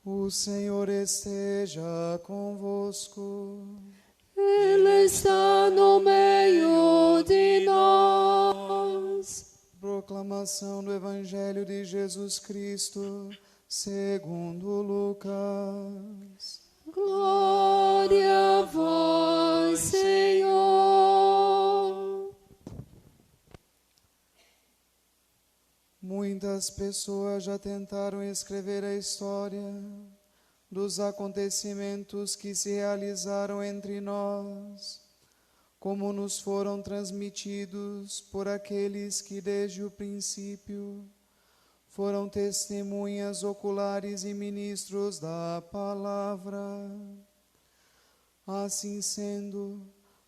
O Senhor esteja convosco. Ele está no meio de nós. Proclamação do Evangelho de Jesus Cristo, segundo Lucas. Glória a vós, Senhor. Muitas pessoas já tentaram escrever a história dos acontecimentos que se realizaram entre nós, como nos foram transmitidos por aqueles que desde o princípio foram testemunhas oculares e ministros da palavra. Assim sendo,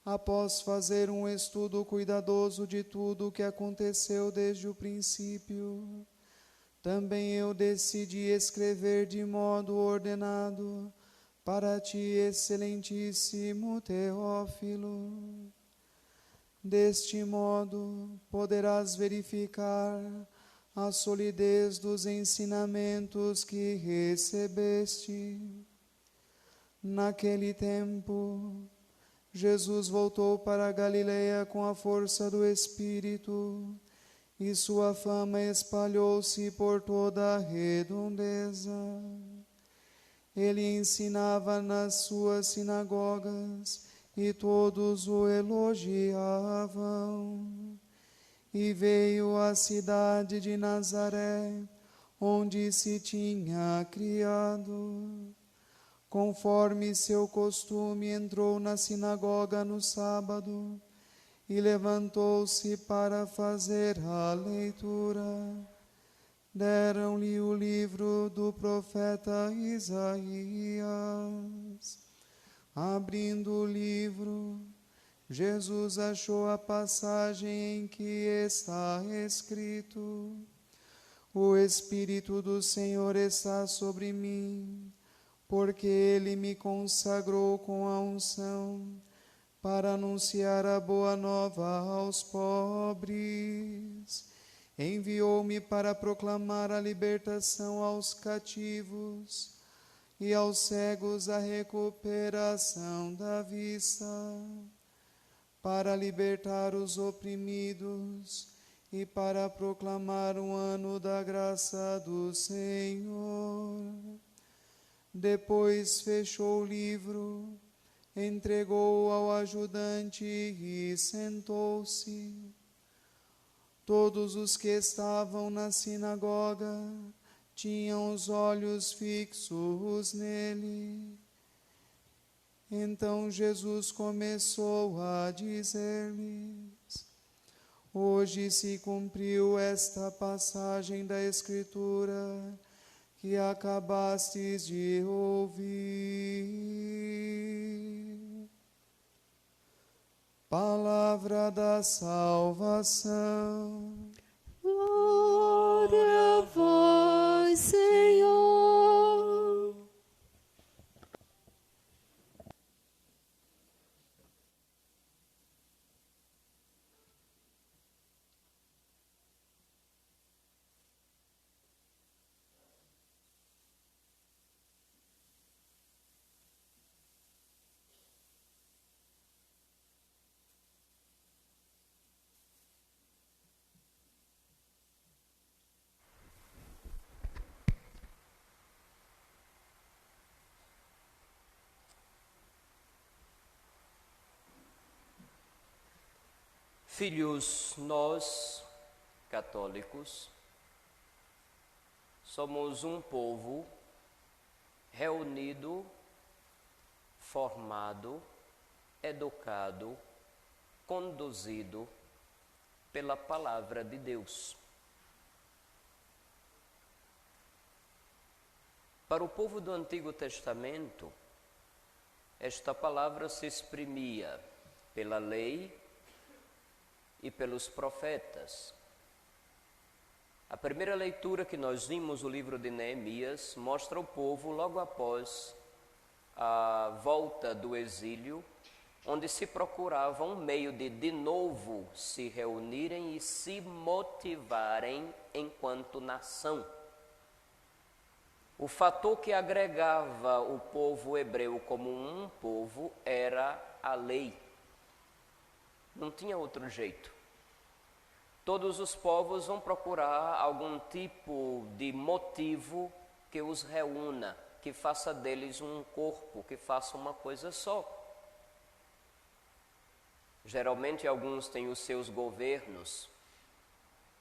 após fazer um estudo cuidadoso de tudo o que aconteceu desde o princípio, também eu decidi escrever de modo ordenado para ti, excelentíssimo Teófilo. Deste modo, poderás verificar a solidez dos ensinamentos que recebeste. Naquele tempo, Jesus voltou para a Galileia com a força do Espírito, e sua fama espalhou-se por toda a redondeza. Ele ensinava nas suas sinagogas, e todos o elogiavam. E veio à cidade de Nazaré, onde se tinha criado. Conforme seu costume, entrou na sinagoga no sábado e levantou-se para fazer a leitura. Deram-lhe o livro do profeta Isaías. Abrindo o livro, Jesus achou a passagem em que está escrito: O Espírito do Senhor está sobre mim, porque Ele me consagrou com a unção para anunciar a boa nova aos pobres. Enviou-me para proclamar a libertação aos cativos e aos cegos a recuperação da vista, para libertar os oprimidos e para proclamar um ano da graça do Senhor. Depois fechou o livro, entregou-o ao ajudante e sentou-se. Todos os que estavam na sinagoga tinham os olhos fixos nele. Então Jesus começou a dizer-lhes: Hoje se cumpriu esta passagem da Escritura que acabastes de ouvir. Palavra da salvação. Glória a vós, Senhor. Filhos, nós, católicos, somos um povo reunido, formado, educado, conduzido pela palavra de Deus. Para o povo do Antigo Testamento, esta palavra se exprimia pela lei e pelos profetas. A primeira leitura que nós vimos, o livro de Neemias, mostra o povo logo após a volta do exílio, onde se procurava um meio de novo se reunirem e se motivarem enquanto nação. O fator que agregava o povo hebreu como um povo era a lei. Não tinha outro jeito. Todos os povos vão procurar algum tipo de motivo que os reúna, que faça deles um corpo, que faça uma coisa só. Geralmente alguns têm os seus governos,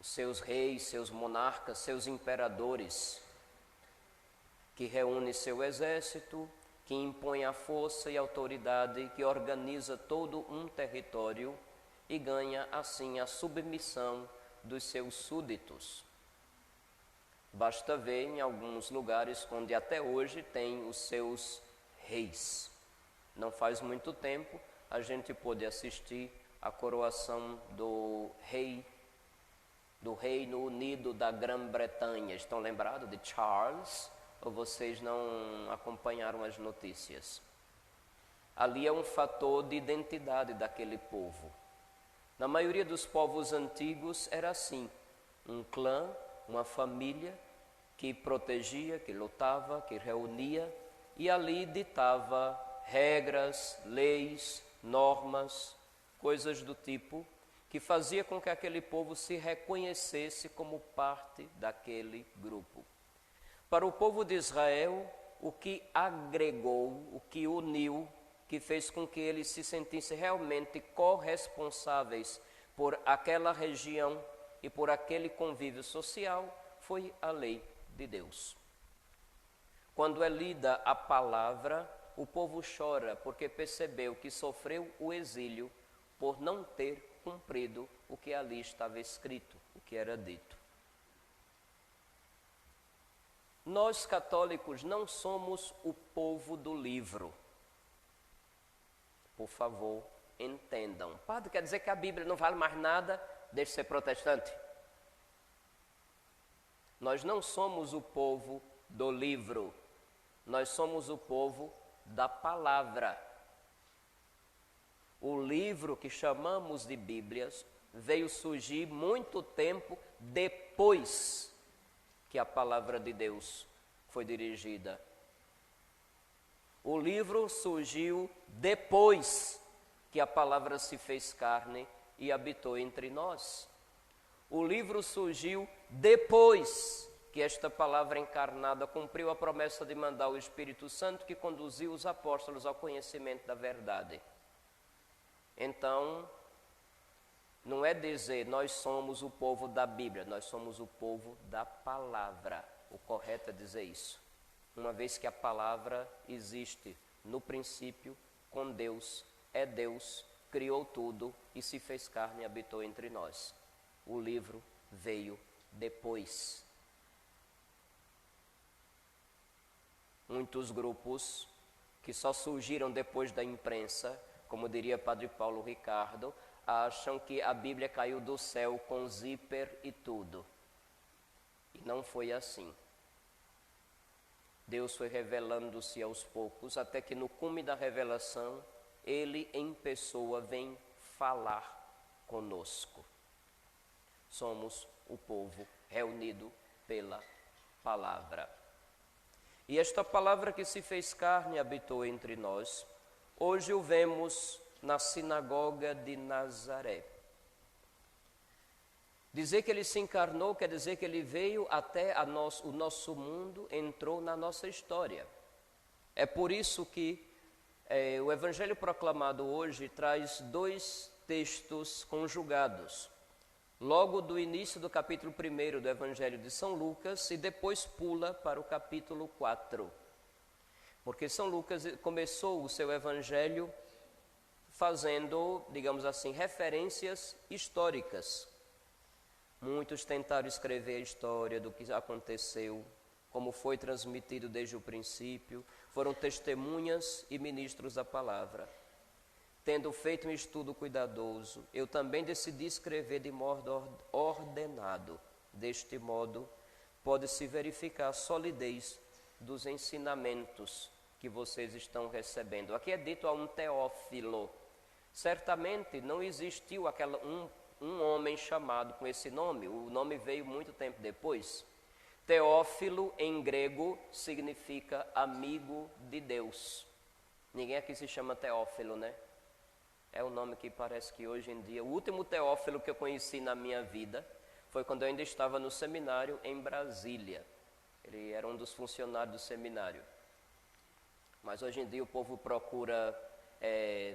os seus reis, seus monarcas, seus imperadores, que reúne seu exército, que impõe a força e autoridade, que organiza todo um território e ganha assim a submissão dos seus súditos. Basta ver em alguns lugares onde até hoje tem os seus reis. Não faz muito tempo a gente pôde assistir a coroação do Reino Unido da Grã-Bretanha. Estão lembrados de Charles? Ou vocês não acompanharam as notícias? Ali é um fator de identidade daquele povo. Na maioria dos povos antigos era assim, um clã, uma família que protegia, que lutava, que reunia e ali ditava regras, leis, normas, coisas do tipo que fazia com que aquele povo se reconhecesse como parte daquele grupo. Para o povo de Israel, o que agregou, o que uniu, que fez com que eles se sentissem realmente corresponsáveis por aquela região e por aquele convívio social, foi a lei de Deus. Quando é lida a palavra, o povo chora porque percebeu que sofreu o exílio por não ter cumprido o que ali estava escrito, o que era dito. Nós católicos não somos o povo do livro. Por favor, entendam. Padre, quer dizer que a Bíblia não vale mais nada, deixe de ser protestante? Nós não somos o povo do livro, nós somos o povo da palavra. O livro que chamamos de Bíblias veio surgir muito tempo depois que a palavra de Deus foi dirigida. O livro surgiu depois que a palavra se fez carne e habitou entre nós. O livro surgiu depois que esta palavra encarnada cumpriu a promessa de mandar o Espírito Santo que conduziu os apóstolos ao conhecimento da verdade. Então, não é dizer nós somos o povo da Bíblia, nós somos o povo da palavra. O correto é dizer isso. Uma vez que a palavra existe no princípio, com Deus, é Deus, criou tudo e se fez carne e habitou entre nós. O livro veio depois. Muitos grupos que só surgiram depois da imprensa, como diria Padre Paulo Ricardo, acham que a Bíblia caiu do céu com zíper e tudo. E não foi assim. Deus foi revelando-se aos poucos, até que no cume da revelação, Ele em pessoa vem falar conosco. Somos o povo reunido pela palavra. E esta palavra que se fez carne e habitou entre nós, hoje o vemos na sinagoga de Nazaré. Dizer que ele se encarnou quer dizer que ele veio até o nosso mundo, entrou na nossa história. É por isso que o Evangelho proclamado hoje traz dois textos conjugados. Logo do início do capítulo 1 do Evangelho de São Lucas e depois pula para o capítulo 4. Porque São Lucas começou o seu Evangelho fazendo, digamos assim, referências históricas. Muitos tentaram escrever a história do que aconteceu, como foi transmitido desde o princípio, foram testemunhas e ministros da palavra. Tendo feito um estudo cuidadoso, eu também decidi escrever de modo ordenado. Deste modo, pode-se verificar a solidez dos ensinamentos que vocês estão recebendo. Aqui é dito a um Teófilo. Certamente não existiu um homem chamado com esse nome, o nome veio muito tempo depois. Teófilo, em grego, significa amigo de Deus. Ninguém aqui se chama Teófilo, né? É o nome que parece que hoje em dia... O último Teófilo que eu conheci na minha vida foi quando eu ainda estava no seminário em Brasília. Ele era um dos funcionários do seminário. Mas hoje em dia o povo procura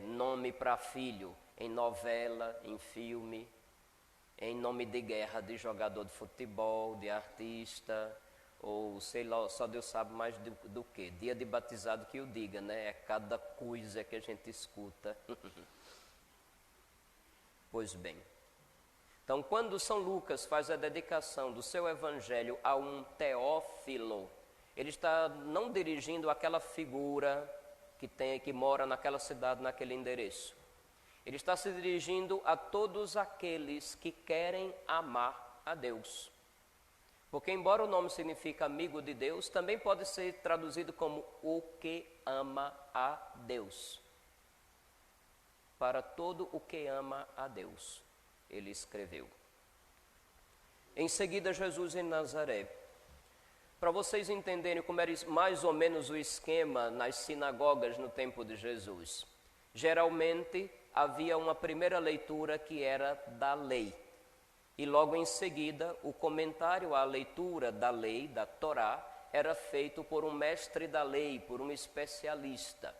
nome para filho, em novela, em filme, em nome de guerra, de jogador de futebol, de artista, ou sei lá, só Deus sabe mais do que. Dia de batizado que o diga, né? É cada coisa que a gente escuta. Pois bem. Então, quando São Lucas faz a dedicação do seu evangelho a um Teófilo, ele está não dirigindo aquela figura que mora naquela cidade, naquele endereço. Ele está se dirigindo a todos aqueles que querem amar a Deus. Porque embora o nome signifique amigo de Deus, também pode ser traduzido como o que ama a Deus. Para todo o que ama a Deus, ele escreveu. Em seguida, Jesus em Nazaré. Para vocês entenderem como era mais ou menos o esquema nas sinagogas no tempo de Jesus. Geralmente havia uma primeira leitura que era da lei. E logo em seguida, o comentário à leitura da lei, da Torá, era feito por um mestre da lei, por um especialista.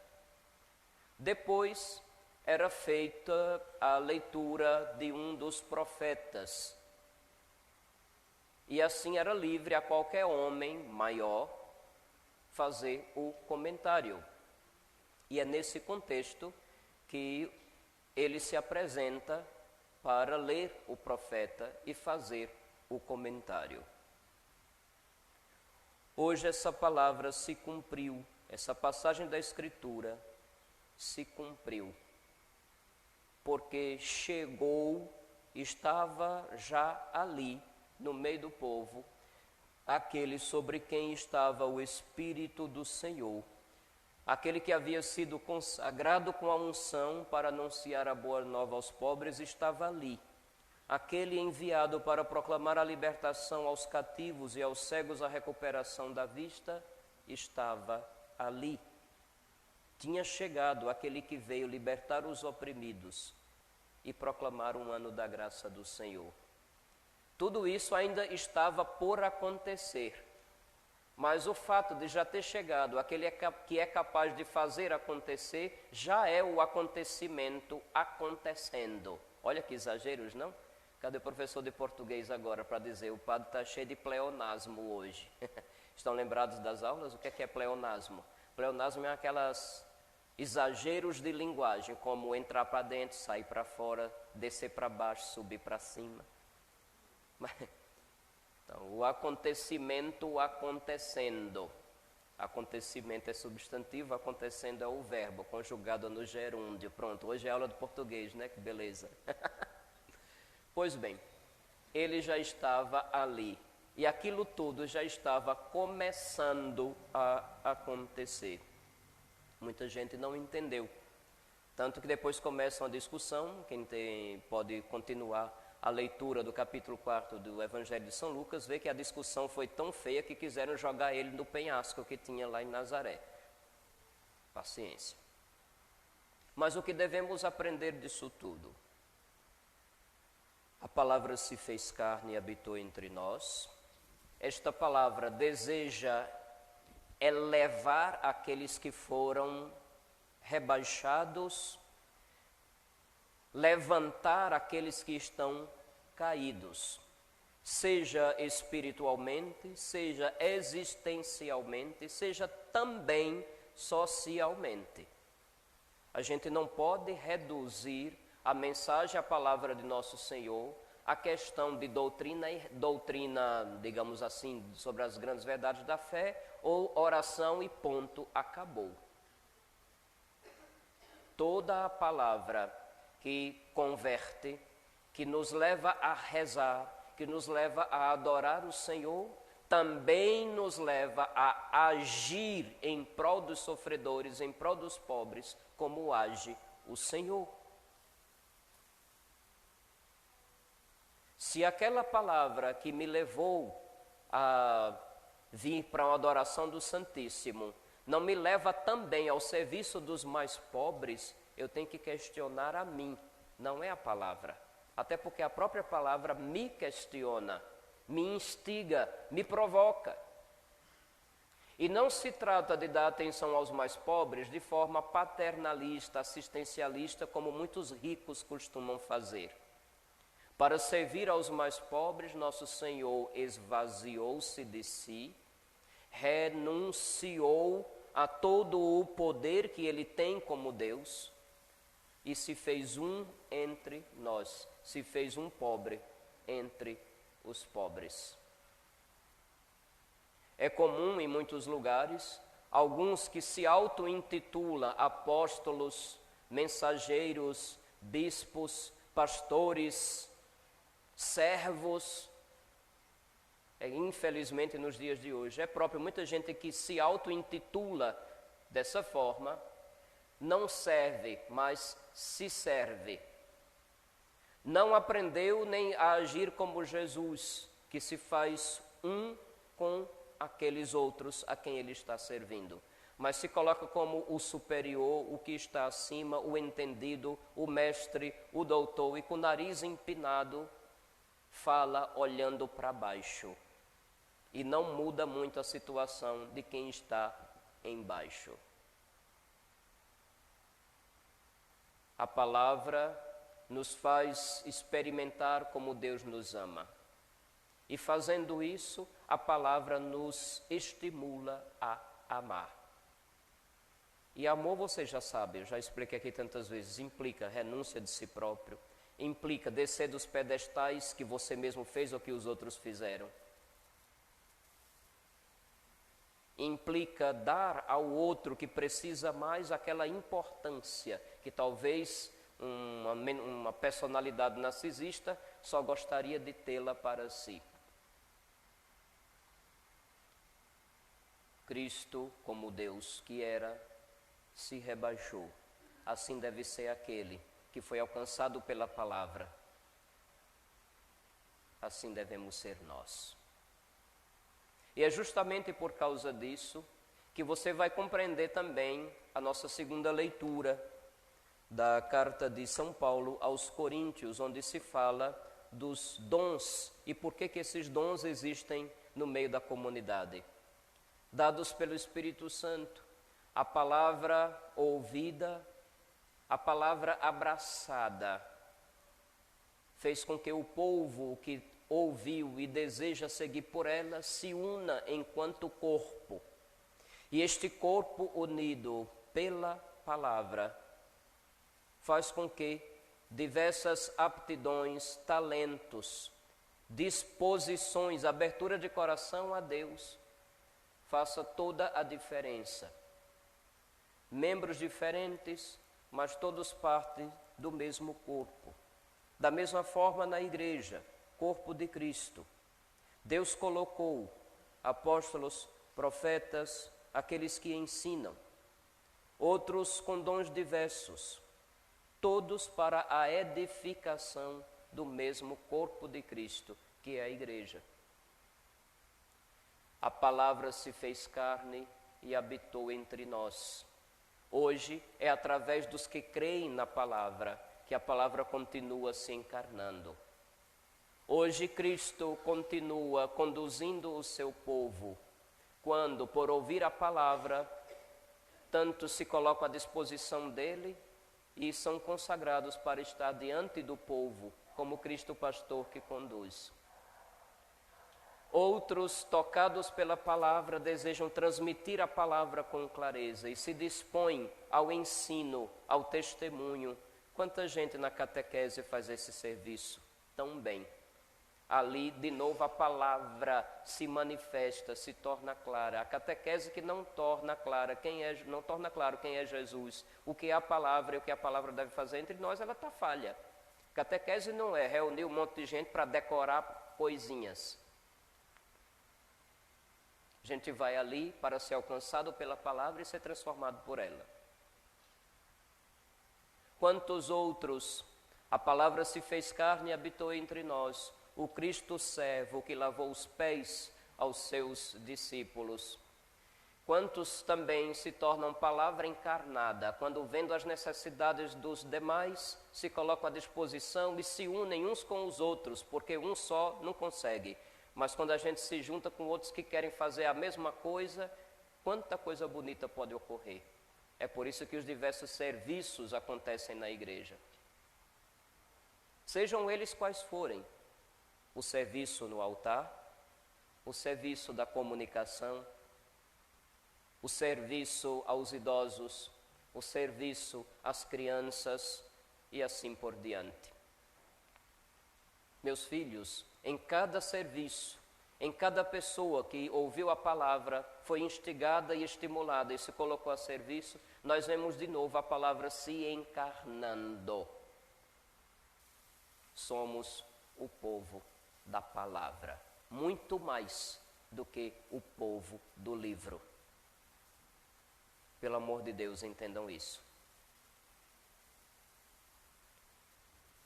Depois, era feita a leitura de um dos profetas. E assim era livre a qualquer homem maior fazer o comentário. E é nesse contexto que ele se apresenta para ler o profeta e fazer o comentário. Hoje essa palavra se cumpriu, essa passagem da Escritura se cumpriu, porque chegou, estava já ali, no meio do povo, aquele sobre quem estava o Espírito do Senhor, aquele que havia sido consagrado com a unção para anunciar a boa nova aos pobres, estava ali. Aquele enviado para proclamar a libertação aos cativos e aos cegos a recuperação da vista, estava ali. Tinha chegado aquele que veio libertar os oprimidos e proclamar um ano da graça do Senhor. Tudo isso ainda estava por acontecer, mas o fato de já ter chegado aquele que é capaz de fazer acontecer, já é o acontecimento acontecendo. Olha que exageros, não? Cadê o professor de português agora para dizer, o padre está cheio de pleonasmo hoje. Estão lembrados das aulas? O que é pleonasmo? Pleonasmo é aquelas exageros de linguagem, como entrar para dentro, sair para fora, descer para baixo, subir para cima. Então, o acontecimento acontecendo. Acontecimento é substantivo, acontecendo é o verbo, conjugado no gerúndio. Pronto, hoje é aula de português, né? Que beleza. Pois bem, ele já estava ali. E aquilo tudo já estava começando a acontecer. Muita gente não entendeu. Tanto que depois começa uma discussão, pode continuar a leitura do capítulo 4 do Evangelho de São Lucas, vê que a discussão foi tão feia que quiseram jogar ele no penhasco que tinha lá em Nazaré. Paciência. Mas o que devemos aprender disso tudo? A palavra se fez carne e habitou entre nós. Esta palavra deseja elevar aqueles que foram rebaixados, levantar aqueles que estão caídos, seja espiritualmente, seja existencialmente, seja também socialmente. A gente não pode reduzir a mensagem, a palavra de nosso Senhor, a questão de doutrina, digamos assim, sobre as grandes verdades da fé, ou oração e ponto, acabou. Toda a palavra que converte, que nos leva a rezar, que nos leva a adorar o Senhor, também nos leva a agir em prol dos sofredores, em prol dos pobres, como age o Senhor. Se aquela palavra que me levou a vir para uma adoração do Santíssimo não me leva também ao serviço dos mais pobres, eu tenho que questionar a mim, não é a palavra. Até porque a própria palavra me questiona, me instiga, me provoca. E não se trata de dar atenção aos mais pobres de forma paternalista, assistencialista, como muitos ricos costumam fazer. Para servir aos mais pobres, nosso Senhor esvaziou-se de si, renunciou a todo o poder que Ele tem como Deus e se fez um entre nós, se fez um pobre entre os pobres. É comum em muitos lugares, alguns que se auto-intitulam apóstolos, mensageiros, bispos, pastores, servos, infelizmente nos dias de hoje, é próprio muita gente que se auto-intitula dessa forma, não serve, mas se serve. Não aprendeu nem a agir como Jesus, que se faz um com aqueles outros a quem ele está servindo, mas se coloca como o superior, o que está acima, o entendido, o mestre, o doutor, e com o nariz empinado, fala olhando para baixo. E não muda muito a situação de quem está embaixo. A palavra nos faz experimentar como Deus nos ama. E fazendo isso, a palavra nos estimula a amar. E amor, você já sabe, eu já expliquei aqui tantas vezes, implica renúncia de si próprio, implica descer dos pedestais que você mesmo fez ou que os outros fizeram. Implica dar ao outro que precisa mais aquela importância que talvez uma personalidade narcisista só gostaria de tê-la para si. Cristo, como Deus que era, se rebaixou. Assim deve ser aquele que foi alcançado pela palavra. Assim devemos ser nós. E é justamente por causa disso que você vai compreender também a nossa segunda leitura da carta de São Paulo aos Coríntios, onde se fala dos dons e por que esses dons existem no meio da comunidade. Dados pelo Espírito Santo, a palavra ouvida, a palavra abraçada, fez com que o povo que ouviu e deseja seguir por ela se una enquanto corpo. E este corpo unido pela palavra faz com que diversas aptidões, talentos, disposições, abertura de coração a Deus, faça toda a diferença. Membros diferentes, mas todos partem do mesmo corpo. Da mesma forma na igreja, corpo de Cristo. Deus colocou apóstolos, profetas, aqueles que ensinam, outros com dons diversos, todos para a edificação do mesmo corpo de Cristo, que é a igreja. A palavra se fez carne e habitou entre nós. Hoje é através dos que creem na palavra que a palavra continua se encarnando. Hoje Cristo continua conduzindo o seu povo, quando, por ouvir a palavra, tanto se colocam à disposição dele e são consagrados para estar diante do povo, como Cristo pastor que conduz. Outros, tocados pela palavra, desejam transmitir a palavra com clareza e se dispõem ao ensino, ao testemunho. Quanta gente na catequese faz esse serviço tão bem. Ali, de novo, a palavra se manifesta, se torna clara. A catequese que não torna clara não torna claro quem é Jesus, o que é a palavra e o que a palavra deve fazer entre nós, ela está falha. Catequese não é reunir um monte de gente para decorar coisinhas. A gente vai ali para ser alcançado pela palavra e ser transformado por ela. Quantos outros, a palavra se fez carne e habitou entre nós, o Cristo servo que lavou os pés aos seus discípulos. Quantos também se tornam palavra encarnada, quando vendo as necessidades dos demais, se colocam à disposição e se unem uns com os outros, porque um só não consegue. Mas quando a gente se junta com outros que querem fazer a mesma coisa, quanta coisa bonita pode ocorrer. É por isso que os diversos serviços acontecem na igreja. Sejam eles quais forem, o serviço no altar, o serviço da comunicação, o serviço aos idosos, o serviço às crianças e assim por diante. Meus filhos, em cada serviço, em cada pessoa que ouviu a palavra, foi instigada e estimulada e se colocou a serviço, nós vemos de novo a palavra se encarnando. Somos o povo da palavra, muito mais do que o povo do livro. Pelo amor de Deus, entendam isso.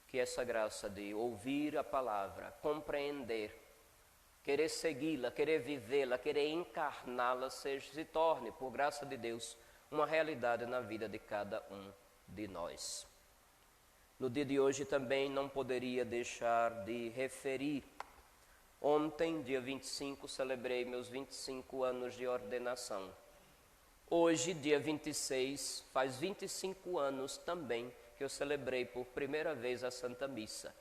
Que essa graça de ouvir a palavra, compreender, querer segui-la, querer vivê-la, querer encarná-la, se torne, por graça de Deus, uma realidade na vida de cada um de nós. No dia de hoje também não poderia deixar de referir. Ontem, dia 25, celebrei meus 25 anos de ordenação. Hoje, dia 26, faz 25 anos também que eu celebrei por primeira vez a Santa Missa.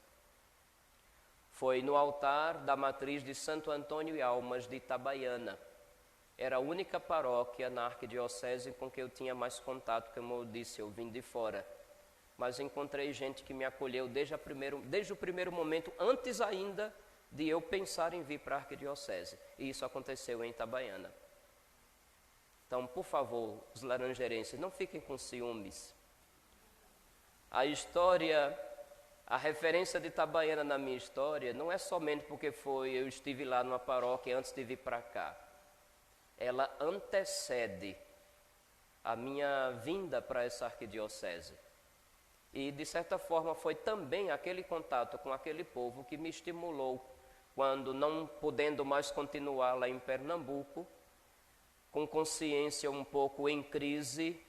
Foi no altar da matriz de Santo Antônio e Almas de Itabaiana. Era a única paróquia na arquidiocese com que eu tinha mais contato, como eu disse, eu vim de fora. Mas encontrei gente que me acolheu desde o primeiro momento, antes ainda de eu pensar em vir para a arquidiocese. E isso aconteceu em Itabaiana. Então, por favor, os laranjeirenses, não fiquem com ciúmes. A história, a referência de Itabaiana na minha história, não é somente porque eu estive lá numa paróquia antes de vir para cá. Ela antecede a minha vinda para essa arquidiocese. E, de certa forma, foi também aquele contato com aquele povo que me estimulou, quando não podendo mais continuar lá em Pernambuco, com consciência um pouco em crise,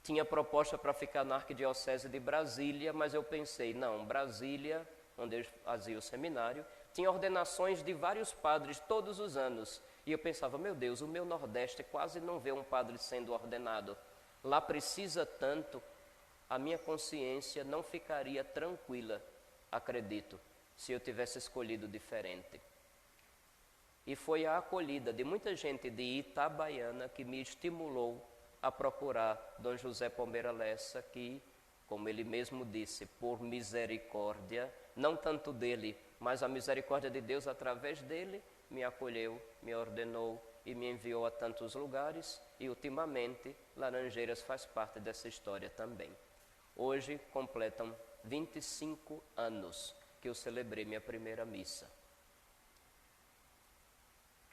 tinha proposta para ficar na arquidiocese de Brasília, mas eu pensei, não, Brasília, onde eu fazia o seminário, tinha ordenações de vários padres todos os anos. E eu pensava, meu Deus, o meu Nordeste quase não vê um padre sendo ordenado. Lá precisa tanto, a minha consciência não ficaria tranquila, acredito, se eu tivesse escolhido diferente. E foi a acolhida de muita gente de Itabaiana que me estimulou a procurar Dom José Palmeira Lessa, que, como ele mesmo disse, por misericórdia, não tanto dele, mas a misericórdia de Deus através dele, me acolheu, me ordenou e me enviou a tantos lugares, e ultimamente Laranjeiras faz parte dessa história também. Hoje completam 25 anos que eu celebrei minha primeira missa.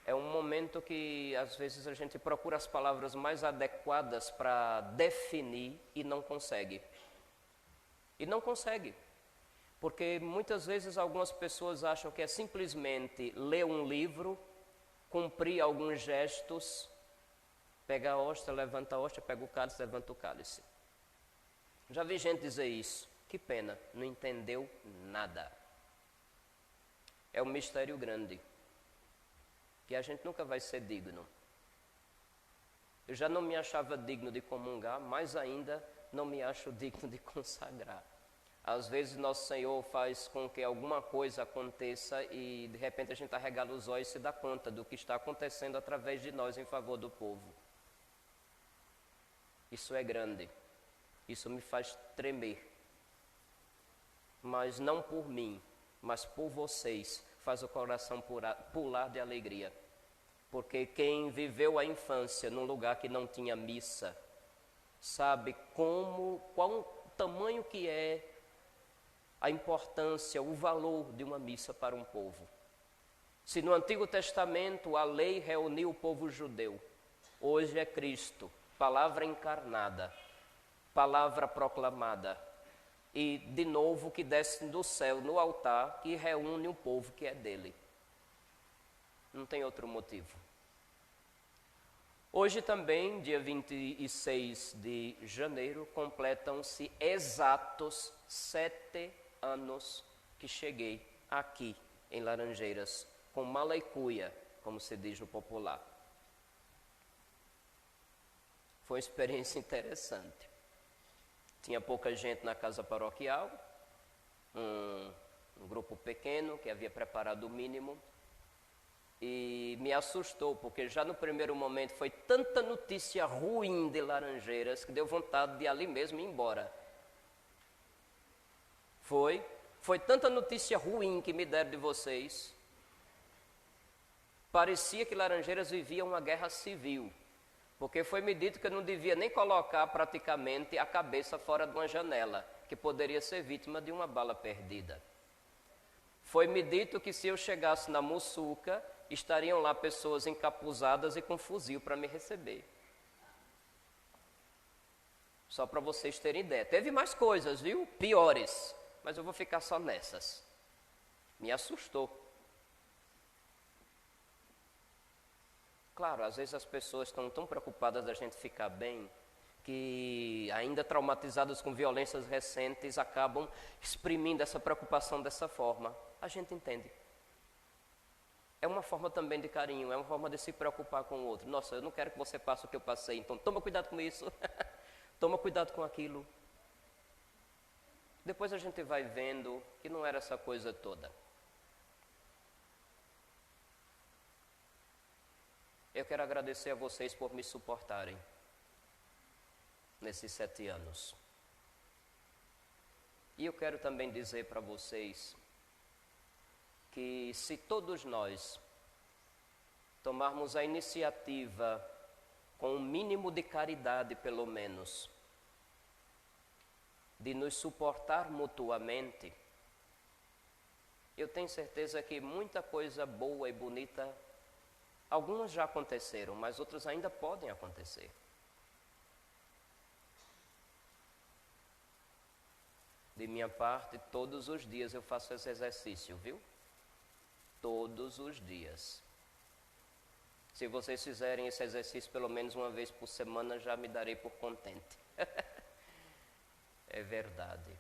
É um momento que às vezes a gente procura as palavras mais adequadas para definir e não consegue. E não consegue. Porque muitas vezes algumas pessoas acham que é simplesmente ler um livro, cumprir alguns gestos, pega a hóstia, levanta a hóstia, pega o cálice, levanta o cálice. Já vi gente dizer isso. Que pena, não entendeu nada. É um mistério grande, que a gente nunca vai ser digno. Eu já não me achava digno de comungar, mais ainda não me acho digno de consagrar. Às vezes Nosso Senhor faz com que alguma coisa aconteça e de repente a gente arregala os olhos e se dá conta do que está acontecendo através de nós em favor do povo. Isso é grande, isso me faz tremer. Mas não por mim, mas por vocês, faz o coração pular de alegria. Porque quem viveu a infância num lugar que não tinha missa, sabe qual tamanho que é a importância, o valor de uma missa para um povo. Se no Antigo Testamento a lei reuniu o povo judeu, hoje é Cristo, palavra encarnada, palavra proclamada, e de novo que desce do céu no altar, que reúne o povo que é dele. Não tem outro motivo. Hoje também, dia 26 de janeiro, completam-se exatos 7 anos que cheguei aqui em Laranjeiras, com mala e cuia, como se diz no popular. Foi uma experiência interessante. Tinha pouca gente na casa paroquial, um grupo pequeno que havia preparado o mínimo, e me assustou, porque já no primeiro momento foi tanta notícia ruim de Laranjeiras que deu vontade de ali mesmo ir embora. Foi tanta notícia ruim que me deram de vocês. Parecia que Laranjeiras vivia uma guerra civil, porque foi me dito que eu não devia nem colocar praticamente a cabeça fora de uma janela, que poderia ser vítima de uma bala perdida. Foi me dito que se eu chegasse na Muçuca, estariam lá pessoas encapuzadas e com fuzil para me receber. Só para vocês terem ideia. Teve mais coisas, viu? Piores, mas eu vou ficar só nessas. Me assustou. Claro, às vezes as pessoas estão tão preocupadas da gente ficar bem, que ainda traumatizadas com violências recentes, acabam exprimindo essa preocupação dessa forma. A gente entende. É uma forma também de carinho, é uma forma de se preocupar com o outro. Nossa, eu não quero que você passe o que eu passei, então toma cuidado com isso, toma cuidado com aquilo. Depois a gente vai vendo que não era essa coisa toda. Eu quero agradecer a vocês por me suportarem nesses 7 anos. E eu quero também dizer para vocês que se todos nós tomarmos a iniciativa com um mínimo de caridade, pelo menos, de nos suportar mutuamente, eu tenho certeza que muita coisa boa e bonita, algumas já aconteceram, mas outras ainda podem acontecer. De minha parte, todos os dias eu faço esse exercício, viu? Todos os dias. Se vocês fizerem esse exercício pelo menos uma vez por semana, já me darei por contente. É verdade.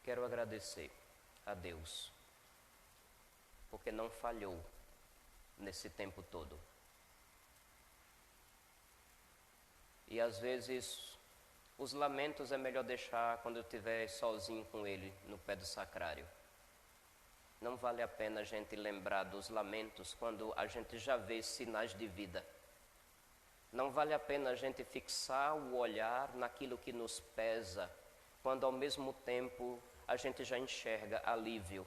Quero agradecer a Deus, porque não falhou nesse tempo todo. E às vezes os lamentos é melhor deixar quando eu estiver sozinho com Ele no pé do sacrário. Não vale a pena a gente lembrar dos lamentos quando a gente já vê sinais de vida. Não vale a pena a gente fixar o olhar naquilo que nos pesa, quando ao mesmo tempo a gente já enxerga alívio.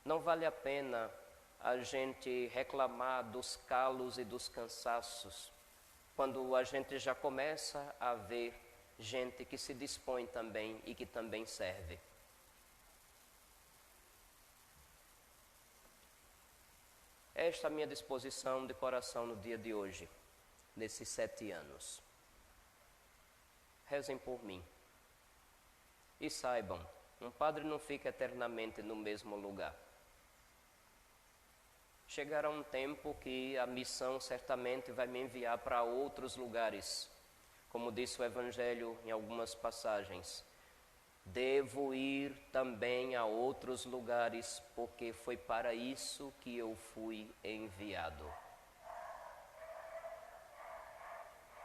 Não vale a pena a gente reclamar dos calos e dos cansaços, quando a gente já começa a ver gente que se dispõe também e que também serve. Esta é a minha disposição de coração no dia de hoje, nesses 7 anos. Rezem por mim. E saibam, um padre não fica eternamente no mesmo lugar. Chegará um tempo que a missão certamente vai me enviar para outros lugares. Como disse o Evangelho em algumas passagens, devo ir também a outros lugares, porque foi para isso que eu fui enviado.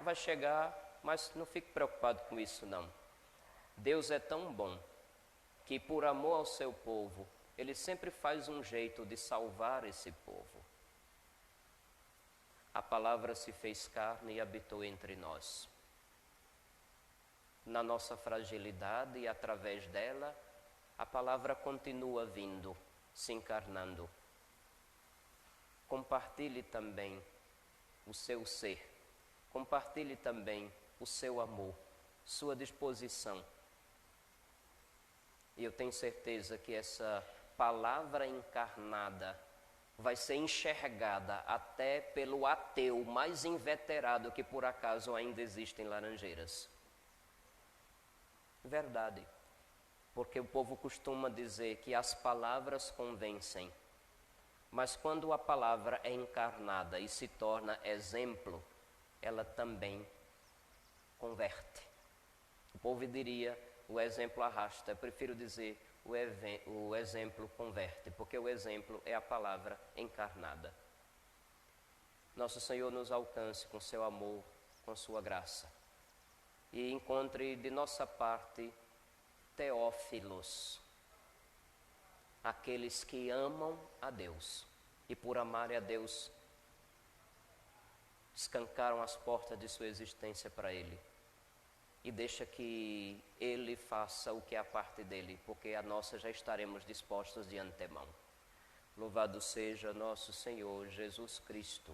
Vai chegar, mas não fique preocupado com isso não. Deus é tão bom que por amor ao seu povo, Ele sempre faz um jeito de salvar esse povo. A palavra se fez carne e habitou entre nós. Na nossa fragilidade e através dela, a palavra continua vindo, se encarnando. Compartilhe também o seu ser, compartilhe também o seu amor, sua disposição. E eu tenho certeza que essa palavra encarnada vai ser enxergada até pelo ateu mais inveterado que por acaso ainda existe em Laranjeiras. Verdade, porque o povo costuma dizer que as palavras convencem, mas quando a palavra é encarnada e se torna exemplo, ela também converte. O povo diria, o exemplo arrasta. Eu prefiro dizer, o exemplo converte, porque o exemplo é a palavra encarnada. Nosso Senhor nos alcance com seu amor, com sua graça, e encontre de nossa parte teófilos, aqueles que amam a Deus e por amarem a Deus escancaram as portas de sua existência para Ele, e deixa que Ele faça o que é a parte dele, porque a nossa já estaremos dispostos de antemão. Louvado seja nosso Senhor Jesus Cristo.